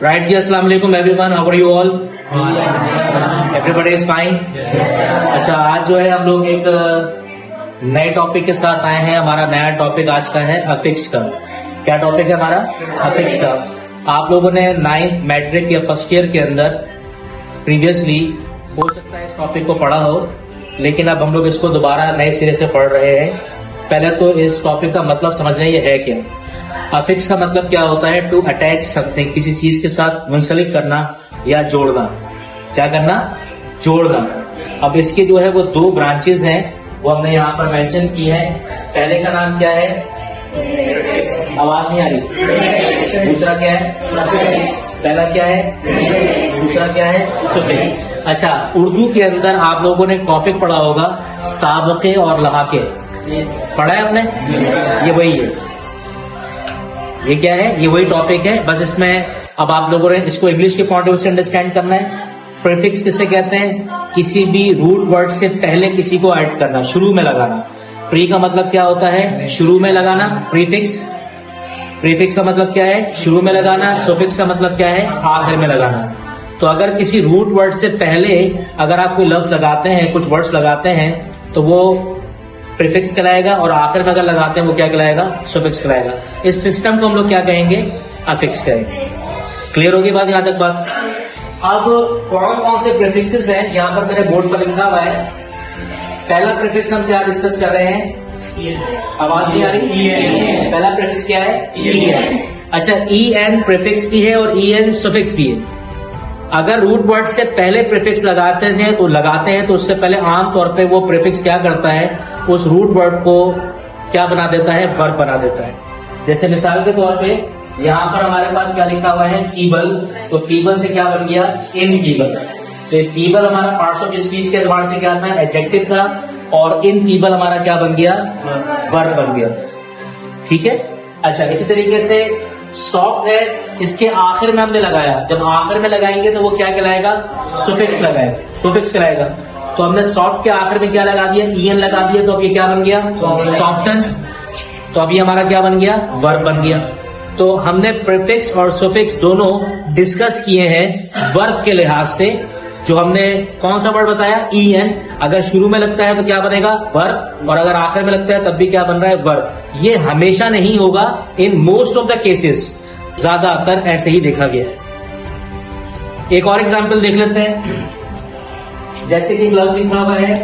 Right, जी अस्सलाम वालेकुम everyone, how are you all? Everybody is fine. अच्छा, आज जो है हम लोग एक नए टॉपिक के साथ आए हैं। हमारा नया टॉपिक आज का है अफिक्स का। क्या टॉपिक है हमारा? अफिक्स का। आप लोगों ने 9th मैट्रिक या फर्स्ट ईयर के अंदर प्रीवियसली हो सकता है इस टॉपिक को पढ़ा हो, लेकिन अब हम लोग इसको दोबारा नए सिरे से पढ़ रहे हैं। पहले तो इस टॉपिक का मतलब समझना ये है क्या। अफिक्स का मतलब क्या होता है? टू अटैच समथिंग, किसी चीज के साथ मुंसलिक करना या जोड़ना। क्या करना? जोड़ना। अब इसके जो है वो दो ब्रांचेस हैं, वो हमने यहाँ पर मेंशन की है। पहले का नाम क्या है? आवाज नहीं आ रही। दूसरा क्या है? पहला क्या है? दूसरा क्या है? सुफिक्स। अच्छा, उर्दू के अंदर आप लोगों ने टॉपिक पढ़ा होगा साबके और लहाके। पढ़ा है आपने? ये वही है। ये क्या है? ये वही टॉपिक है। बस इसमें अब आप लोगों ने इसको इंग्लिश के पॉइंट ऑफ व्यू से अंडरस्टैंड करना है। प्रीफिक्स किसे कहते हैं? किसी भी रूट वर्ड से पहले किसी को ऐड करना, शुरू में लगाना। प्री का मतलब क्या होता है? शुरू में लगाना। प्रीफिक्स, प्रीफिक्स का मतलब क्या है? शुरू में लगाना। सुफिक्स का मतलब क्या है? आखिर में लगाना। तो अगर किसी रूट वर्ड से पहले अगर आप कोई लफ्ज लगाते हैं, कुछ वर्ड्स लगाते हैं, तो वो प्रीफिक्स कहलाएगा, और आखिर में अगर लगाते हैं वो क्या कहलाएगा? सुफिक्स कहलाएगा। इस सिस्टम को हम लोग क्या कहेंगे? अफिक्स कहेंगे। क्लियर होगी बात? यहां तक बात। अब कौन कौन से प्रीफिक्सेस हैं यहाँ पर मेरे बोर्ड पर लिखा हुआ है। पहला प्रीफिक्स हम क्या डिस्कस कर रहे हैं? आवाज नहीं आ रही? पहला प्रीफिक्स क्या है? E N. अच्छा, ई एन प्रीफिक्स भी है और ई एन सुफिक्स भी है। अगर रूट वर्ड से पहले प्रीफिक्स लगाते हैं तो उससे पहले आमतौर पे वो प्रीफिक्स क्या करता है? उस रूट वर्ड को क्या बना देता है? वर्ब बना देता है। जैसे मिसाल के तौर पे यहाँ पर हमारे पास क्या लिखा हुआ है? फीबल। तो फीबल से क्या बन गया? इन फीबल। तो फीबल हमारा पार्ट्स ऑफ स्पीच के एतबार से क्या था? एडजेक्टिव था, और इन फीबल हमारा क्या बन गया? वर्ब बन गया। ठीक है। अच्छा, इसी तरीके से सॉफ्ट है, इसके आखिर में हमने लगाया। जब आखिर में लगाएंगे तो वो क्या कहलाएगा? सुफिक्स लगाएगा, सुफिक्स कहलाएगा। तो हमने सॉफ्ट के आखिर में क्या लगा दिया? ईएन लगा दिया। तो अब ये क्या बन गया? सॉफ्टन। तो अभी हमारा क्या बन गया? वर्ब बन गया। तो हमने प्रीफिक्स और सुफिक्स दोनों डिस्कस किए हैं वर्ब के लिहाज से। जो हमने कौन सा वर्ड बताया? E N. अगर शुरू में लगता है तो क्या बनेगा? वर्ब, और अगर आखिर में लगता है तब भी क्या बन रहा है? वर्ब। ये हमेशा नहीं होगा, in most of the cases ज्यादातर ऐसे ही देखा गया है। एक और एग्जांपल देख लेते हैं। जैसे कि लफ्ज लिखा हुआ है,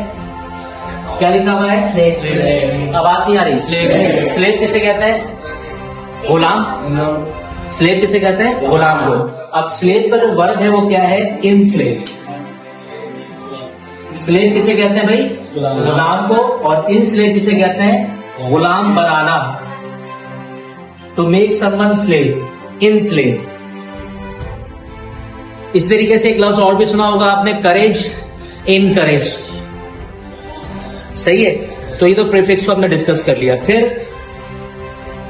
क्या लिखा हुआ है? स्लेव। आवाज नहीं आ रही। स्लेव किसे कहते हैं? गुलाम। स्लेव किसे कहते हैं? गुलाम को। अब स्लेव का जो वर्ब है वो क्या है? इन स्लेव। स्लेव किसे कहते हैं भाई? गुलाम को। और इन स्लेव किसे कहते हैं? गुलाम बनाना। To make someone slave, enslave. इस तरीके से एक लफ्ज और भी सुना होगा आपने, करेज, इन करेज। सही है। तो ये तो प्रीफिक्स को हमने डिस्कस कर लिया। फिर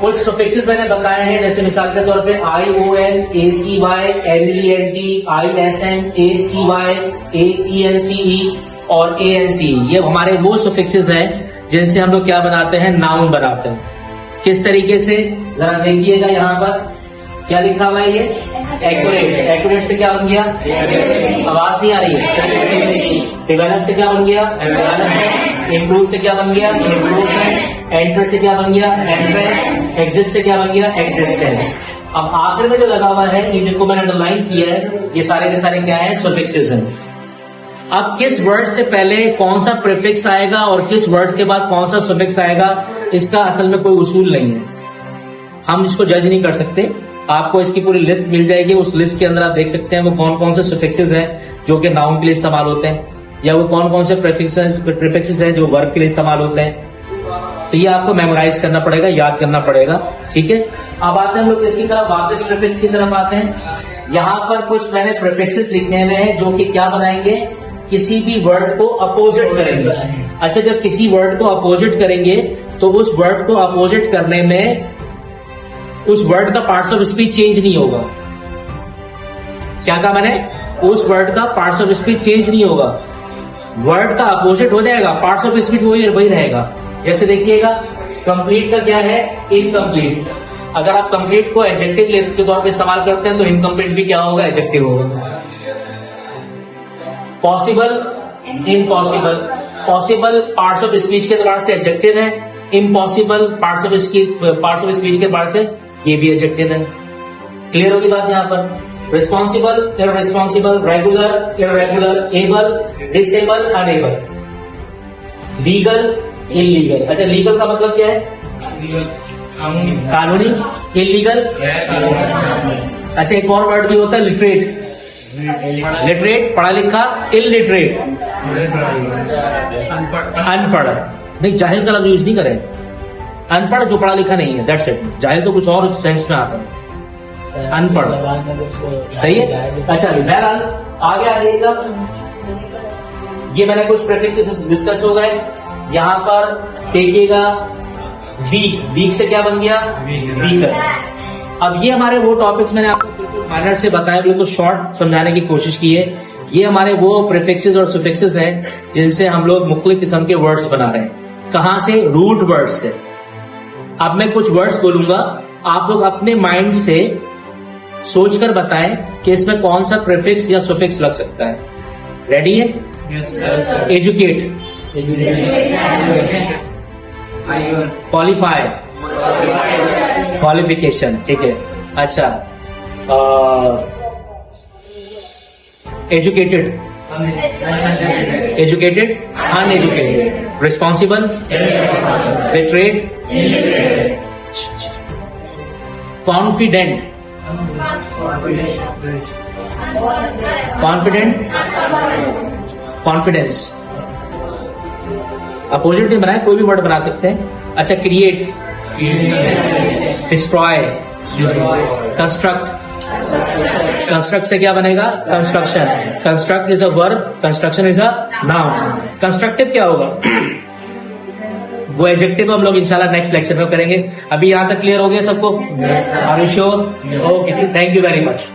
कुछ सुफिक्सेस मैंने बताए हैं, जैसे मिसाल के तौर पे ION, ACY, MENT, ISN, ACY, AENCE और ANCE। ये हमारे वो सुफिक्सेस हैं जिनसे हम लोग क्या बनाते हैं? नाउन बनाते हैं। किस तरीके से? जरा देखिएगा यहाँ पर क्या लिखा हुआ है? ये एक्यूरेट। एक्यूरेट से क्या बन गया? आवाज नहीं आ रही है। डेवलप से क्या बन गया? इम्प्रूव से क्या बन गया? इम्प्रूवमेंट। एंटर से क्या बन गया? एंट्रेंस। एग्जिस्ट से क्या बन गया? एग्जिस्टेंस। अब आखिर में जो लगा हुआ है, ये जिनको मैंने अंडरलाइन किया है, ये सारे के सारे क्या है? सुफिक्सेस हैं। अब किस वर्ड से पहले कौन सा प्रीफिक्स आएगा और किस वर्ड के बाद कौन सा सुफिक्स आएगा, इसका असल में कोई उसूल नहीं है। हम इसको जज नहीं कर सकते। आपको इसकी पूरी लिस्ट मिल जाएगी। उस लिस्ट के अंदर आप देख सकते हैं वो कौन कौन से सुफिक्सेस हैं जो कि नाउन के लिए इस्तेमाल होते हैं, या वो कौन कौन से प्रीफिक्सेस हैं जो वर्ब के लिए इस्तेमाल होते हैं। तो ये आपको मेमोराइज करना पड़ेगा, याद करना पड़ेगा। ठीक है। अब आते हैं हम लोग इसकी तरफ, वापस प्रीफिक्स की तरफ आते हैं। यहाँ पर कुछ मैंने प्रीफिक्सेस लिखे हुए हैं जो कि क्या बनाएंगे? किसी भी वर्ड को अपोजिट करेंगे। अच्छा, जब किसी वर्ड को अपोजिट करेंगे तो उस वर्ड को अपोजिट करने में उस वर्ड का पार्ट्स ऑफ स्पीच चेंज नहीं होगा। क्या कहा मैंने? उस वर्ड का पार्ट्स ऑफ स्पीच चेंज नहीं होगा। वर्ड का अपोजिट हो जाएगा, पार्ट्स ऑफ स्पीच वही रहेगा। जैसे देखिएगा, कंप्लीट का क्या है? इनकम्प्लीट। अगर आप कंप्लीट को एडजेक्टिव के तौर पे इस्तेमाल करते हैं तो इनकम्प्लीट भी क्या होगा, एडजेक्टिव होगा। Possible, impossible. Possible parts of speech के द्वारा से एडजेक्टिव है, इम्पॉसिबल पार्ट्स ऑफ स्पीच के द्वारा से ये भी एडजेक्टिव है। क्लियर होगी बात यहाँ पर। Responsible, irresponsible, regular, irregular, able, disable, enable, legal, illegal. अच्छा, लीगल का मतलब क्या है, कानूनी। इलीगल, अच्छा एक और वर्ड भी होता है लिटरेट। लिटरेट पढ़ा लिखा, इलिटरेट अनपढ़। नहीं, जाहिल का लफ्ज यूज नहीं करें, अनपढ़ जो पढ़ा लिखा नहीं है, दैट्स इट। जाहिल तो कुछ और सेंस में आता है, अनपढ़। सही है। अच्छा बहरहाल आगे आ जाइएगा। ये मैंने कुछ प्रीफिक्सेस डिस्कस हो गए। यहां पर देखिएगा वीक, वीक से क्या बन गया, वीकर। अब ये हमारे वो टॉपिक्स मैंने आपको बिल्कुल माइनर से बताया, बिल्कुल शॉर्ट समझाने की कोशिश की है। ये हमारे वो प्रीफिक्सेस और सुफिक्सेस हैं जिनसे हम लोग मुख्तलिफ किस्म के वर्ड्स बना रहे हैं। कहां से, रूट वर्ड्स से। अब मैं कुछ वर्ड्स बोलूंगा, आप लोग अपने माइंड से सोचकर बताएं कि इसमें कौन सा प्रीफिक्स या सुफिक्स लग सकता है। रेडी है? एजुकेट, क्वालिफाई, क्वालिफिकेशन, ठीक है। अच्छा, educated, educated, uneducated, responsible, literate, confident, confident, confidence. Opposite में बनाए, कोई भी वर्ड बना सकते हैं। अच्छा, क्रिएट, डिस्ट्रॉय, कंस्ट्रक्ट। कंस्ट्रक्ट से क्या बनेगा, construction. Construct is a verb, construction is a noun. Constructive क्या होगा, वो एडजेक्टिव हम लोग इंशाल्लाह नेक्स्ट लेक्चर में करेंगे। अभी यहां तक क्लियर हो गया सबको? Are you sure? Okay, thank you very much.